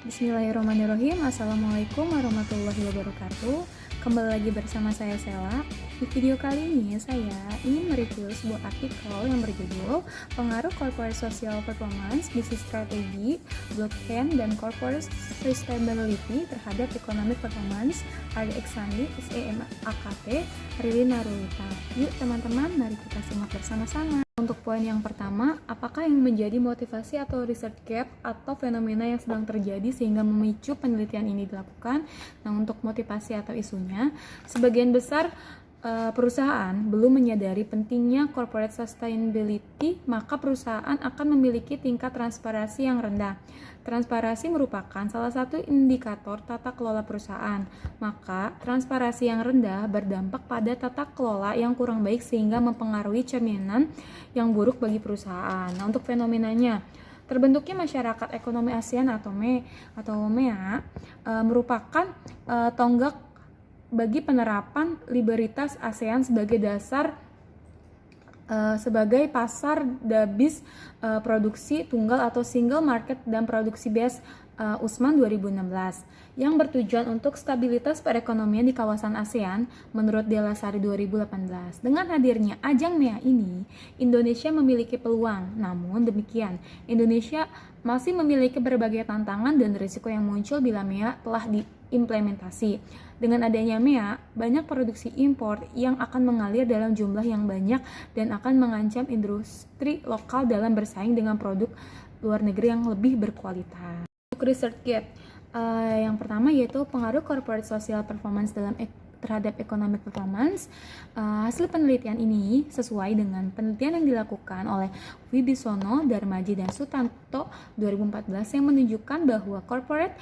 Bismillahirrahmanirrahim. Assalamualaikum warahmatullahi wabarakatuh. Kembali lagi bersama saya Sela. Di video kali ini saya ingin mereview sebuah artikel yang berjudul Pengaruh Corporate Social Performance, Business Strategy, Blockchain, dan Corporate Sustainability terhadap Economic Performance Arya Eksandi, SEMAKT, Rili Narulita. Yuk teman-teman, mari kita simak bersama-sama. Untuk poin yang pertama, apakah yang menjadi motivasi atau research gap atau fenomena yang sedang terjadi sehingga memicu penelitian ini dilakukan? Nah, untuk motivasi atau isunya, sebagian besar perusahaan belum menyadari pentingnya corporate sustainability, maka perusahaan akan memiliki tingkat transparansi yang rendah. Transparansi merupakan salah satu indikator tata kelola perusahaan, maka transparansi yang rendah berdampak pada tata kelola yang kurang baik sehingga mempengaruhi cerminan yang buruk bagi perusahaan. Nah, untuk fenomenanya, terbentuknya masyarakat ekonomi ASEAN atau MEA merupakan tonggak bagi penerapan liberalitas ASEAN sebagai dasar sebagai pasar dabis produksi tunggal atau single market dan produksi base USMAN 2016 yang bertujuan untuk stabilitas perekonomian di kawasan ASEAN menurut Delasari 2018. Dengan hadirnya ajang MEA ini, Indonesia memiliki peluang. Namun demikian, Indonesia masih memiliki berbagai tantangan dan risiko yang muncul bila MEA telah diimplementasi. Dengan adanya MEA, banyak produksi impor yang akan mengalir dalam jumlah yang banyak dan akan mengancam industri lokal dalam bersaing dengan produk luar negeri yang lebih berkualitas. Untuk research gap, yang pertama yaitu pengaruh corporate social performance terhadap economic performance. Hasil penelitian ini sesuai dengan penelitian yang dilakukan oleh Wibisono, Darmaji, dan Sutanto 2014 yang menunjukkan bahwa corporate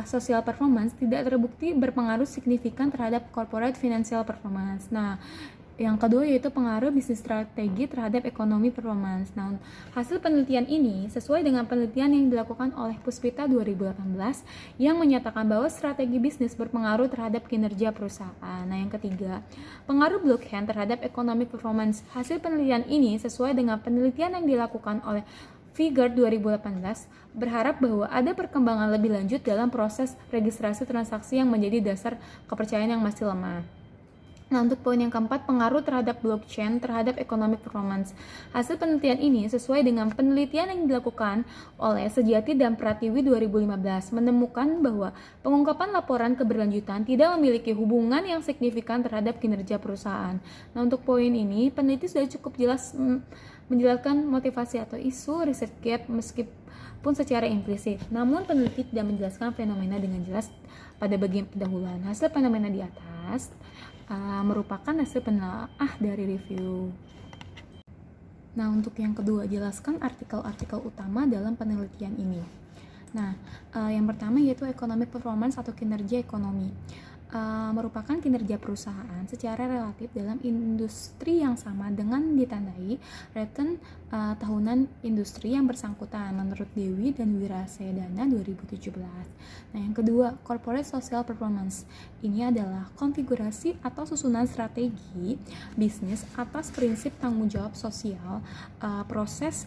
social performance tidak terbukti berpengaruh signifikan terhadap corporate financial performance. Nah, yang kedua yaitu pengaruh bisnis strategi terhadap ekonomi performance. Nah, hasil penelitian ini sesuai dengan penelitian yang dilakukan oleh Puspita 2018 yang menyatakan bahwa strategi bisnis berpengaruh terhadap kinerja perusahaan. Nah, yang ketiga, pengaruh blockchain terhadap ekonomi performance. Hasil penelitian ini sesuai dengan penelitian yang dilakukan oleh Figure 2018 berharap bahwa ada perkembangan lebih lanjut dalam proses registrasi transaksi yang menjadi dasar kepercayaan yang masih lemah. Nah, untuk poin yang keempat, pengaruh terhadap blockchain terhadap economic performance. Hasil penelitian ini sesuai dengan penelitian yang dilakukan oleh Sejati dan Pratiwi 2015 menemukan bahwa pengungkapan laporan keberlanjutan tidak memiliki hubungan yang signifikan terhadap kinerja perusahaan. Nah, untuk poin ini, peneliti sudah cukup jelas menjelaskan motivasi atau isu research gap meskipun secara implisit. Namun peneliti tidak menjelaskan fenomena dengan jelas pada bagian pendahuluan. Hasil fenomena di atas merupakan hasil penelaah dari review. Nah, untuk yang kedua, jelaskan artikel-artikel utama dalam penelitian ini. Nah, yang pertama yaitu economic performance atau kinerja ekonomi. Merupakan kinerja perusahaan secara relatif dalam industri yang sama dengan ditandai return tahunan industri yang bersangkutan menurut Dewi dan Wirasedana 2017. Nah, yang kedua, corporate social performance. Ini adalah konfigurasi atau susunan strategi bisnis atas prinsip tanggung jawab sosial, proses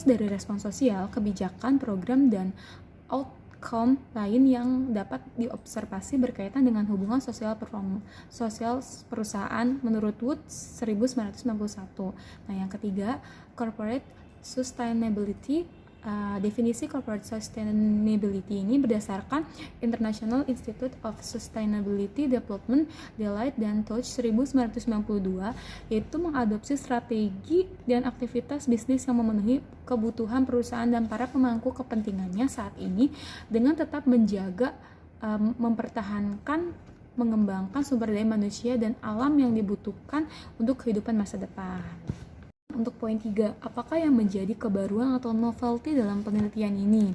dari respons sosial, kebijakan, program, dan outcome lain yang dapat diobservasi berkaitan dengan hubungan sosial perusahaan menurut Wood 1991. Nah, yang ketiga, corporate sustainability. Definisi corporate sustainability ini berdasarkan International Institute of Sustainability Development, Deloitte dan Touch 1992, yaitu mengadopsi strategi dan aktivitas bisnis yang memenuhi kebutuhan perusahaan dan para pemangku kepentingannya saat ini dengan tetap menjaga, mempertahankan, mengembangkan sumber daya manusia dan alam yang dibutuhkan untuk kehidupan masa depan. Untuk poin 3, apakah yang menjadi kebaruan atau novelty dalam penelitian ini?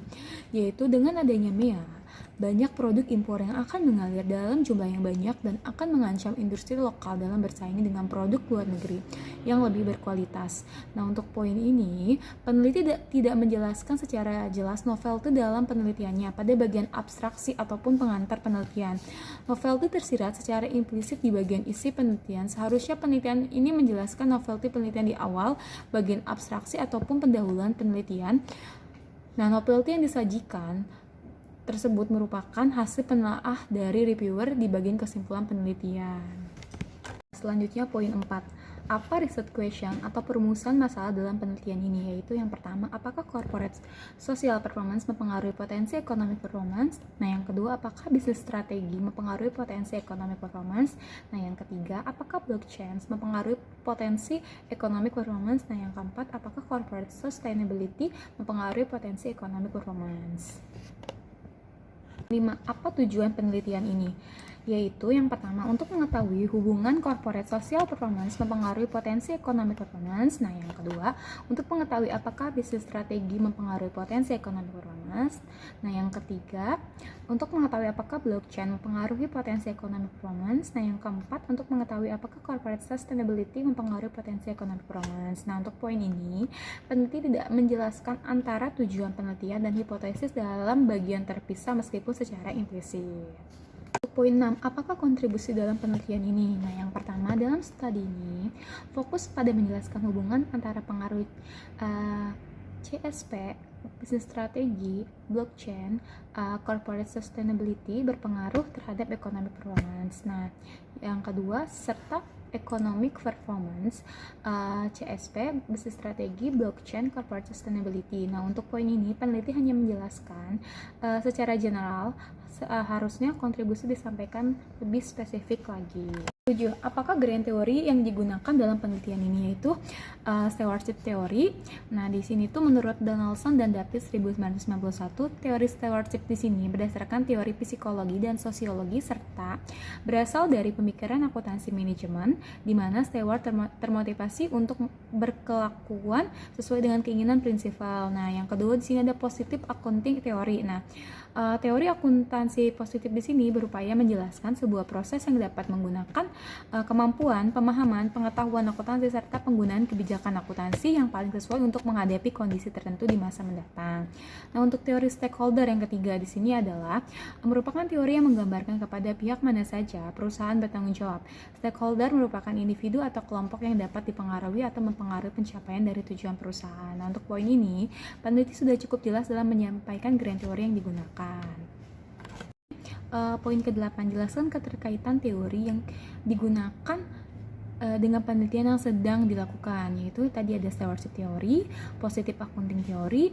Yaitu dengan adanya MEA, banyak produk impor yang akan mengalir dalam jumlah yang banyak dan akan mengancam industri lokal dalam bersaing dengan produk luar negeri yang lebih berkualitas. Nah, untuk poin ini, peneliti tidak menjelaskan secara jelas novelty dalam penelitiannya pada bagian abstraksi ataupun pengantar penelitian. Novelty tersirat secara implisit di bagian isi penelitian. Seharusnya penelitian ini menjelaskan novelty penelitian di awal, bagian abstraksi ataupun pendahuluan penelitian. Nah, novelty yang disajikan tersebut merupakan hasil penelaah dari reviewer di bagian kesimpulan penelitian. Selanjutnya poin 4. Apa riset question atau perumusan masalah dalam penelitian ini? Yaitu yang pertama, apakah corporate social performance mempengaruhi potensi economic performance? Nah, yang kedua, apakah bisnis strategi mempengaruhi potensi economic performance? Nah, yang ketiga, apakah blockchain mempengaruhi potensi economic performance? Nah, yang keempat, apakah corporate sustainability mempengaruhi potensi economic performance? 5. Apa tujuan penelitian ini? Yaitu yang pertama, untuk mengetahui hubungan corporate social performance mempengaruhi potensi economic performance. Nah, yang kedua, untuk mengetahui apakah bisnis strategi mempengaruhi potensi economic performance. Nah, yang ketiga, untuk mengetahui apakah blockchain mempengaruhi potensi economic performance. Nah, yang keempat, untuk mengetahui apakah corporate sustainability mempengaruhi potensi economic performance. Nah, untuk poin ini, peneliti tidak menjelaskan antara tujuan penelitian dan hipotesis dalam bagian terpisah meskipun secara implisit. Poin 6, apakah kontribusi dalam penelitian ini? Nah, yang pertama, dalam studi ini fokus pada menjelaskan hubungan antara pengaruh CSP, bisnis strategi, blockchain, corporate sustainability berpengaruh terhadap economic performance. Nah, yang kedua, serta economic performance, CSP, bisnis strategi, blockchain, corporate sustainability. Nah, untuk poin ini peneliti hanya menjelaskan secara general. Harusnya kontribusi disampaikan lebih spesifik lagi. 7. Apakah grand teori yang digunakan dalam penelitian ini? Yaitu stewardship theory. Nah, di sini tuh menurut Donaldson dan Davis 1991, teori stewardship di sini berdasarkan teori psikologi dan sosiologi serta berasal dari pemikiran akuntansi manajemen, di mana steward termotivasi untuk berkelakuan sesuai dengan keinginan prinsipal. Nah, yang kedua di sini ada positive accounting theory. Nah, teori akuntansi positif di sini berupaya menjelaskan sebuah proses yang dapat menggunakan kemampuan, pemahaman, pengetahuan akuntansi serta penggunaan kebijakan akuntansi yang paling sesuai untuk menghadapi kondisi tertentu di masa mendatang. Nah, untuk teori stakeholder yang ketiga di sini adalah merupakan teori yang menggambarkan kepada pihak mana saja perusahaan bertanggung jawab. Stakeholder merupakan individu atau kelompok yang dapat dipengaruhi atau mempengaruhi pencapaian dari tujuan perusahaan. Nah, untuk poin ini, peneliti sudah cukup jelas dalam menyampaikan grand teori yang digunakan. Poin ke-8, jelaskan keterkaitan teori yang digunakan dengan penelitian yang sedang dilakukan, yaitu tadi ada stewardship theory, positive accounting theory,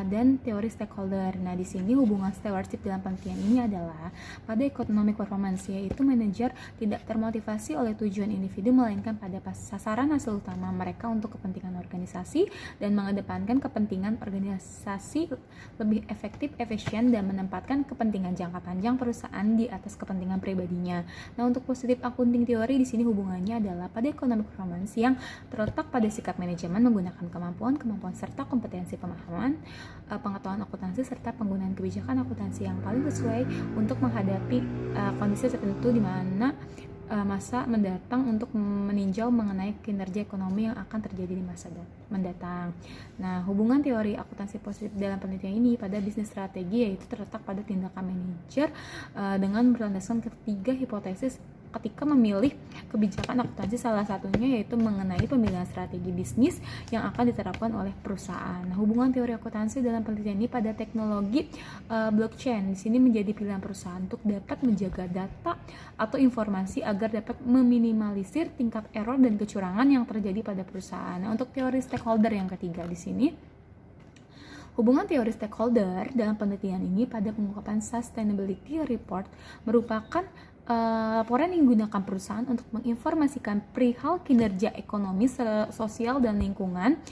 dan teori stakeholder. Nah, di sini hubungan stewardship dalam penelitian ini adalah pada economic performance, yaitu manajer tidak termotivasi oleh tujuan individu melainkan pada sasaran hasil utama mereka untuk kepentingan organisasi dan mengedepankan kepentingan organisasi lebih efektif, efisien, dan menempatkan kepentingan jangka panjang perusahaan di atas kepentingan pribadinya. Nah, untuk positive accounting theory di sini hubungannya adalah pada economic performance yang terletak pada sikap manajemen menggunakan kemampuan serta kompetensi pemahaman, pengetahuan akuntansi serta penggunaan kebijakan akuntansi yang paling sesuai untuk menghadapi kondisi tertentu di mana masa mendatang untuk meninjau mengenai kinerja ekonomi yang akan terjadi di masa mendatang. Nah, hubungan teori akuntansi positif dalam penelitian ini pada bisnis strategi yaitu terletak pada tindakan manajer dengan berlandaskan ketiga hipotesis ketika memilih kebijakan akuntansi, salah satunya yaitu mengenai pemilihan strategi bisnis yang akan diterapkan oleh perusahaan. Nah, hubungan teori akuntansi dalam penelitian ini pada teknologi blockchain di sini menjadi pilihan perusahaan untuk dapat menjaga data atau informasi agar dapat meminimalisir tingkat error dan kecurangan yang terjadi pada perusahaan. Nah, untuk teori stakeholder yang ketiga di sini, hubungan teori stakeholder dalam penelitian ini pada pengungkapan sustainability report merupakan laporan yang digunakan perusahaan untuk menginformasikan perihal kinerja ekonomi, sosial, dan lingkungan.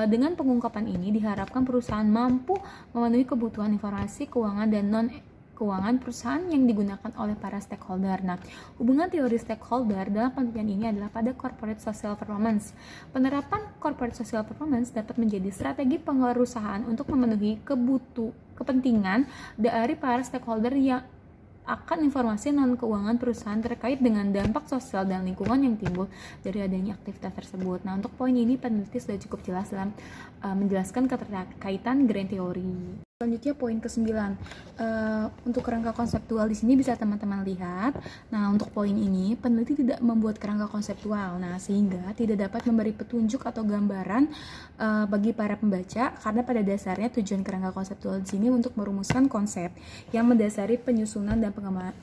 Dengan pengungkapan ini diharapkan perusahaan mampu memenuhi kebutuhan informasi keuangan dan non-keuangan perusahaan yang digunakan oleh para stakeholder. Nah, hubungan teori stakeholder dalam penelitian ini adalah pada corporate social performance. Penerapan corporate social performance dapat menjadi strategi perusahaan untuk memenuhi kepentingan dari para stakeholder yang akan informasi non-keuangan perusahaan terkait dengan dampak sosial dan lingkungan yang timbul dari adanya aktivitas tersebut. Nah, untuk poin ini peneliti sudah cukup jelas dalam menjelaskan keterkaitan grand teori. Selanjutnya poin ke-9, untuk kerangka konseptual di sini bisa teman-teman lihat. Nah, untuk poin ini peneliti tidak membuat kerangka konseptual, nah sehingga tidak dapat memberi petunjuk atau gambaran bagi para pembaca, karena pada dasarnya tujuan kerangka konseptual di sini untuk merumuskan konsep yang mendasari penyusunan dan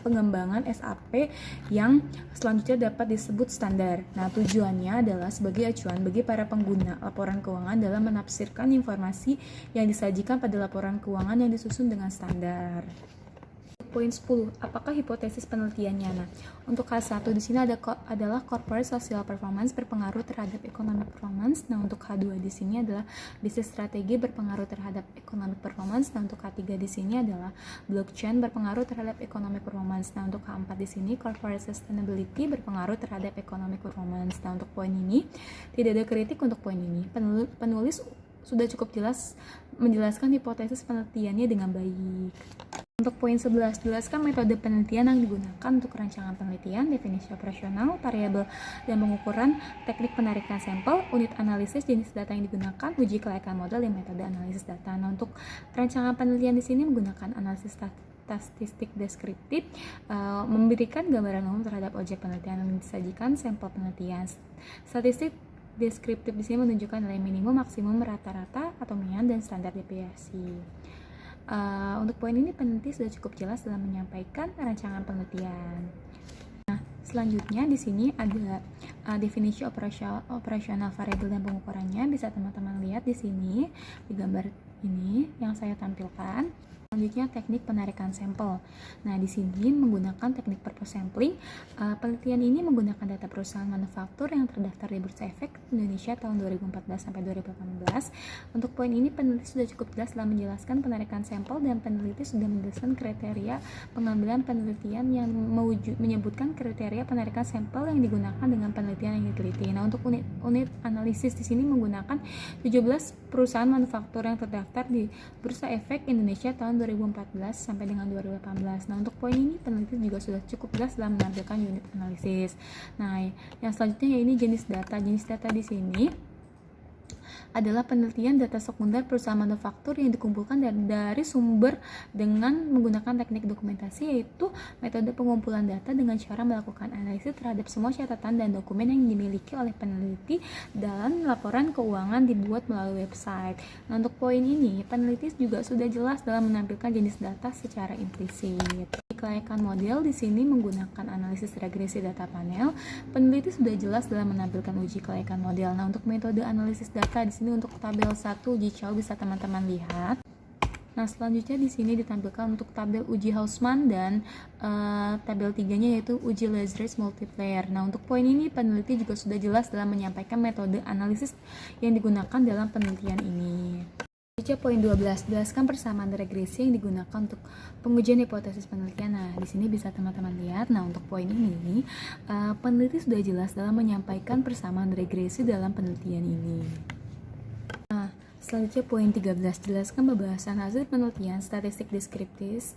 pengembangan SAP yang selanjutnya dapat disebut standar. Nah, tujuannya adalah sebagai acuan bagi para pengguna laporan keuangan dalam menafsirkan informasi yang disajikan pada laporan keuangan yang disusun dengan standar. Poin 10, apakah hipotesis penelitiannya? Nah, untuk H1 di sini adalah corporate social performance berpengaruh terhadap economic performance. Nah, untuk H2 di sini adalah bisnis strategi berpengaruh terhadap economic performance. Nah, untuk H3 di sini adalah blockchain berpengaruh terhadap economic performance. Nah, untuk H4 di sini corporate sustainability berpengaruh terhadap economic performance. Nah, untuk poin ini tidak ada kritik untuk poin ini. Penulis sudah cukup jelas menjelaskan hipotesis penelitiannya dengan baik. Untuk poin 11, jelaskan metode penelitian yang digunakan untuk rancangan penelitian, definisi operasional, variabel dan pengukuran, teknik penarikan sampel, unit analisis, jenis data yang digunakan, uji kelayakan model, dan metode analisis data. Nah, untuk rancangan penelitian di sini menggunakan analisis statistik deskriptif, memberikan gambaran umum terhadap objek penelitian yang disajikan, sampel penelitian. Statistik deskriptif di sini menunjukkan nilai minimum, maksimum, rata-rata atau median, dan standar deviasi. Untuk poin ini peneliti sudah cukup jelas dalam menyampaikan rancangan penelitian. Nah, selanjutnya di sini ada definisi operasional variabel dan pengukurannya. Bisa teman-teman lihat di sini di gambar ini yang saya tampilkan. Selanjutnya teknik penarikan sampel. Nah, di sini menggunakan teknik purpose sampling. Penelitian ini menggunakan data perusahaan manufaktur yang terdaftar di Bursa Efek Indonesia tahun 2014 sampai 2018. Untuk poin ini peneliti sudah cukup jelas dalam menjelaskan penarikan sampel, dan peneliti sudah menjelaskan kriteria pengambilan penelitian yang menyebutkan kriteria penarikan sampel yang digunakan dengan penelitian yang diteliti. Nah, untuk unit analisis di sini menggunakan 17 perusahaan manufaktur yang terdaftar di Bursa Efek Indonesia tahun 2014 sampai dengan 2018. Nah, untuk poin ini peneliti juga sudah cukup jelas dalam menampilkan unit analisis. Nah, yang selanjutnya yaitu jenis data. Jenis data di sini adalah penelitian data sekunder perusahaan manufaktur yang dikumpulkan dari sumber dengan menggunakan teknik dokumentasi, yaitu metode pengumpulan data dengan cara melakukan analisis terhadap semua catatan dan dokumen yang dimiliki oleh peneliti dalam laporan keuangan dibuat melalui website. Nah, untuk poin ini peneliti juga sudah jelas dalam menampilkan jenis data secara implisit. Kelayakan model di sini menggunakan analisis regresi data panel. Peneliti sudah jelas dalam menampilkan uji kelayakan model. Nah, untuk metode analisis data di sini untuk tabel 1 uji Chow bisa teman-teman lihat. Nah, selanjutnya di sini ditampilkan untuk tabel uji Hausman dan tabel 3-nya yaitu uji Lazarus multiplier. Nah, untuk poin ini peneliti juga sudah jelas dalam menyampaikan metode analisis yang digunakan dalam penelitian ini. Poin 12, jelaskan persamaan regresi yang digunakan untuk pengujian hipotesis penelitian. Nah, di sini bisa teman-teman lihat. Nah, untuk poin ini peneliti sudah jelas dalam menyampaikan persamaan regresi dalam penelitian ini. Nah, selanjutnya poin 13, jelaskan pembahasan hasil penelitian statistik deskriptif,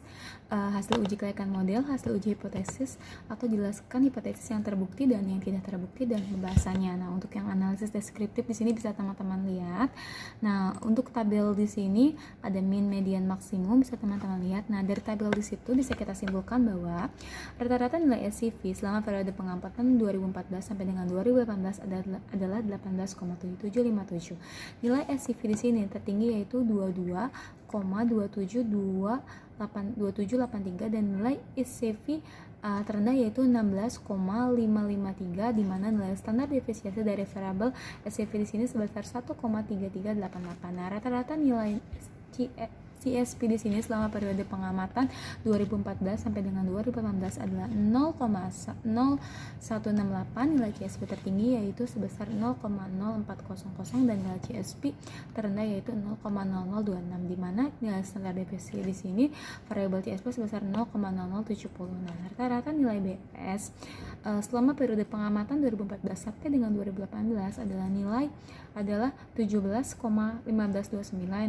hasil uji kelayakan model, hasil uji hipotesis, atau jelaskan hipotesis yang terbukti dan yang tidak terbukti dan pembahasannya. Nah, untuk yang analisis deskriptif di sini bisa teman-teman lihat. Nah, untuk tabel di sini ada mean, median, maksimum, bisa teman-teman lihat. Nah, dari tabel di situ bisa kita simpulkan bahwa rata-rata nilai SCV selama periode pengamatan 2014 sampai dengan 2018 adalah 18,7757. Nilai SCV di sini tertinggi yaitu 22,2783 dan nilai SCV terendah yaitu 16,553, di mana nilai standar deviasi dari variabel SCV di sini sebesar 1,3388. Nah, rata-rata nilai CSP di sini selama periode pengamatan 2014 sampai dengan 2018 adalah 0,0168. Nilai CSP tertinggi yaitu sebesar 0,0400 dan nilai CSP terendah yaitu 0,0026, di mana nilai standar deviasi di sini variabel CSP sebesar 0,0070. Nah, rata-rata nilai BS selama periode pengamatan 2014 sampai dengan 2018 adalah 17,1529.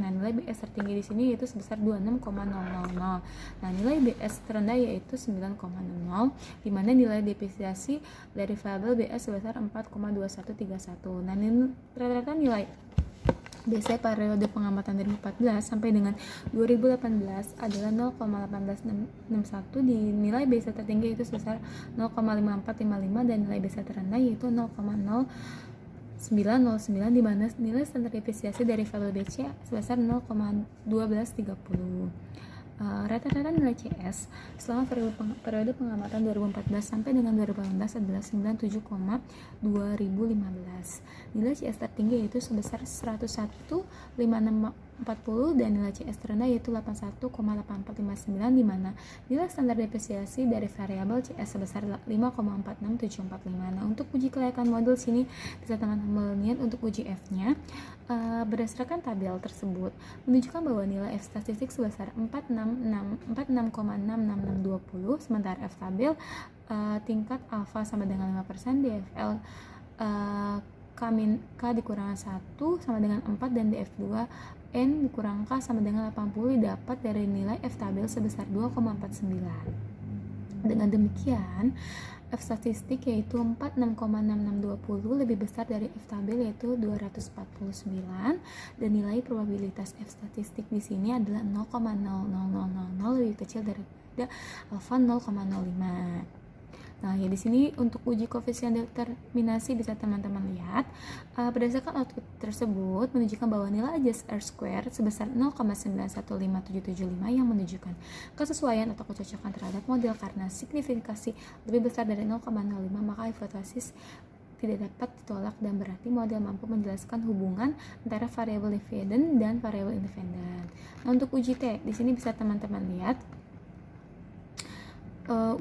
Nah, nilai BS tertinggi di sini yaitu sebesar 26,000. Nah, nilai BS terendah yaitu 9,00, di mana nilai depresiasi dari variabel BS sebesar 4,2131. Nah, rata-rata nilai BC periode pengamatan 2014 sampai dengan 2018 adalah 0,1861, dinilai BC tertinggi itu sebesar 0,5455 dan nilai BC terendah yaitu 0,0909, di mana nilai standar depresiasi dari variabel BC sebesar 0,1230. Rata-rata nilai CS selama periode pengamatan 2014 sampai dengan 2018 adalah 97,2015. Nilai CS tertinggi yaitu sebesar 101,5640 dan nilai CS terendah yaitu 81,8459, di mana nilai standar depresiasi dari variabel CS sebesar 5,46745. Nah, untuk uji kelayakan modul sini bisa teman-teman lihat untuk uji F-nya. Berdasarkan tabel tersebut menunjukkan bahwa nilai F statistik sebesar 46,66620, sementara F tabel tingkat alfa sama dengan 5%, DFL K dikurang 1 sama dengan 4, dan DF2 N dikurang K sama dengan 80 didapat dari nilai F tabel sebesar 2,49. Dengan demikian, F statistik yaitu 46,6620 lebih besar dari F tabel yaitu 249, dan nilai probabilitas F statistik di sini adalah 0,00000 lebih kecil daripada alfa 0,05. Nah, ya di sini untuk uji koefisien determinasi bisa teman-teman lihat berdasarkan output tersebut menunjukkan bahwa nilai adjust R square sebesar 0,915775 yang menunjukkan kesesuaian atau kecocokan terhadap model karena signifikasi lebih besar dari 0,05, maka hipotesis tidak dapat ditolak dan berarti model mampu menjelaskan hubungan antara variabel dependent dan variabel independent. Nah, untuk uji T di sini bisa teman-teman lihat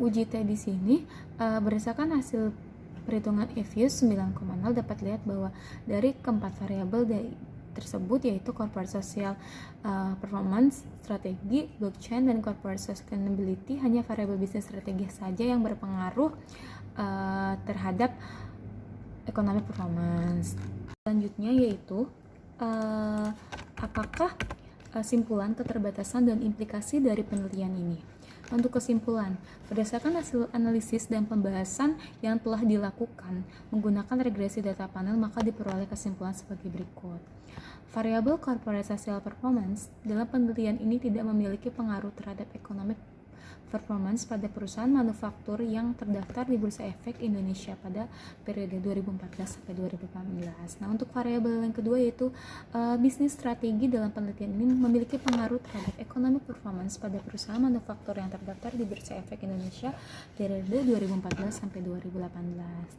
uji T di sini berdasarkan hasil perhitungan EVIUS 9,0 dapat lihat bahwa dari keempat variabel tersebut yaitu corporate social performance, strategi, blockchain, dan corporate sustainability, hanya variabel bisnis strategi saja yang berpengaruh terhadap economic performance. Selanjutnya yaitu apakah simpulan, keterbatasan, dan implikasi dari penelitian ini. Untuk kesimpulan, berdasarkan hasil analisis dan pembahasan yang telah dilakukan menggunakan regresi data panel, maka diperoleh kesimpulan sebagai berikut. Variabel corporate social performance dalam penelitian ini tidak memiliki pengaruh terhadap economic performance pada perusahaan manufaktur yang terdaftar di Bursa Efek Indonesia pada periode 2014 sampai 2018. Nah, untuk variabel yang kedua yaitu bisnis strategi dalam penelitian ini memiliki pengaruh terhadap economic performance pada perusahaan manufaktur yang terdaftar di Bursa Efek Indonesia periode 2014 sampai 2018.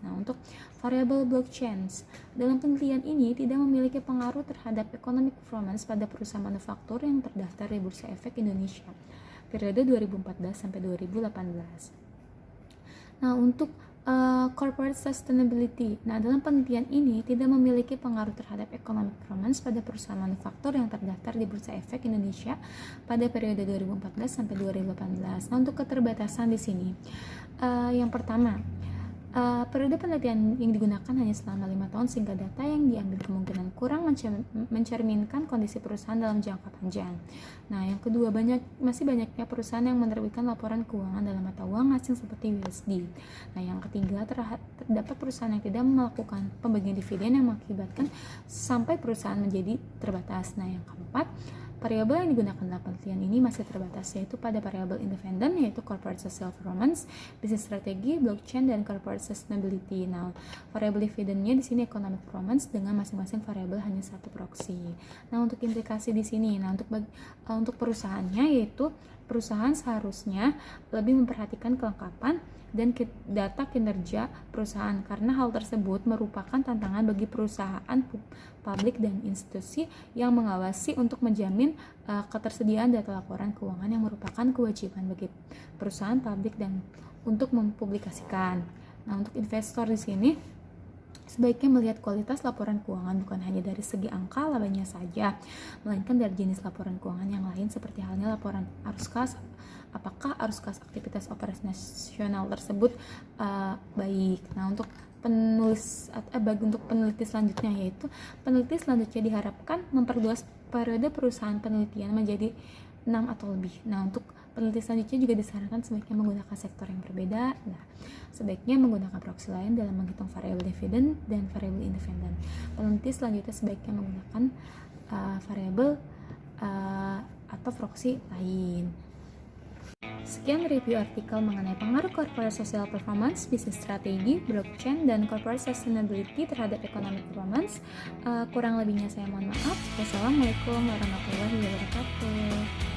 Nah, untuk variabel blockchain dalam penelitian ini tidak memiliki pengaruh terhadap economic performance pada perusahaan manufaktur yang terdaftar di Bursa Efek Indonesia periode 2014 sampai 2018. Nah, untuk corporate sustainability. Nah, dalam penelitian ini tidak memiliki pengaruh terhadap economic performance pada perusahaan manufaktur yang terdaftar di Bursa Efek Indonesia pada periode 2014 sampai 2018. Nah, untuk keterbatasan di sini, yang pertama, periode penelitian yang digunakan hanya selama 5 tahun sehingga data yang diambil kemungkinan kurang mencerminkan kondisi perusahaan dalam jangka panjang. Nah, yang kedua, masih banyaknya perusahaan yang menerbitkan laporan keuangan dalam mata uang asing seperti USD. Nah, yang ketiga, terdapat perusahaan yang tidak melakukan pembagian dividen yang mengakibatkan sampai perusahaan menjadi terbatas. Nah, yang keempat, variabel yang digunakan dalam penelitian ini masih terbatas, yaitu pada variabel independen, yaitu corporate social performance, bisnis strategi, blockchain, dan corporate sustainability. Nah, variabel dividennya di sini economic performance dengan masing-masing variabel hanya satu proksi. Nah, untuk implikasi di sini, nah untuk perusahaannya yaitu perusahaan seharusnya lebih memperhatikan kelengkapan dan data kinerja perusahaan karena hal tersebut merupakan tantangan bagi perusahaan publik dan institusi yang mengawasi untuk menjamin ketersediaan data laporan keuangan yang merupakan kewajiban bagi perusahaan publik dan untuk mempublikasikan. Nah, untuk investor di sini sebaiknya melihat kualitas laporan keuangan bukan hanya dari segi angka labanya saja, melainkan dari jenis laporan keuangan yang lain seperti halnya laporan arus kas, apakah arus kas aktivitas operasional tersebut baik. Nah, untuk peneliti selanjutnya yaitu peneliti selanjutnya diharapkan memperluas periode perusahaan penelitian menjadi 6 atau lebih. Nah, untuk peneliti selanjutnya juga disarankan sebaiknya menggunakan sektor yang berbeda. Nah, sebaiknya menggunakan proksi lain dalam menghitung variabel dividen dan variabel independen. Peneliti selanjutnya sebaiknya menggunakan variabel atau proksi lain. Sekian review artikel mengenai pengaruh corporate social performance, bisnis strategi, blockchain, dan corporate sustainability terhadap economic performance. Kurang lebihnya saya mohon maaf. Wassalamualaikum warahmatullahi wabarakatuh.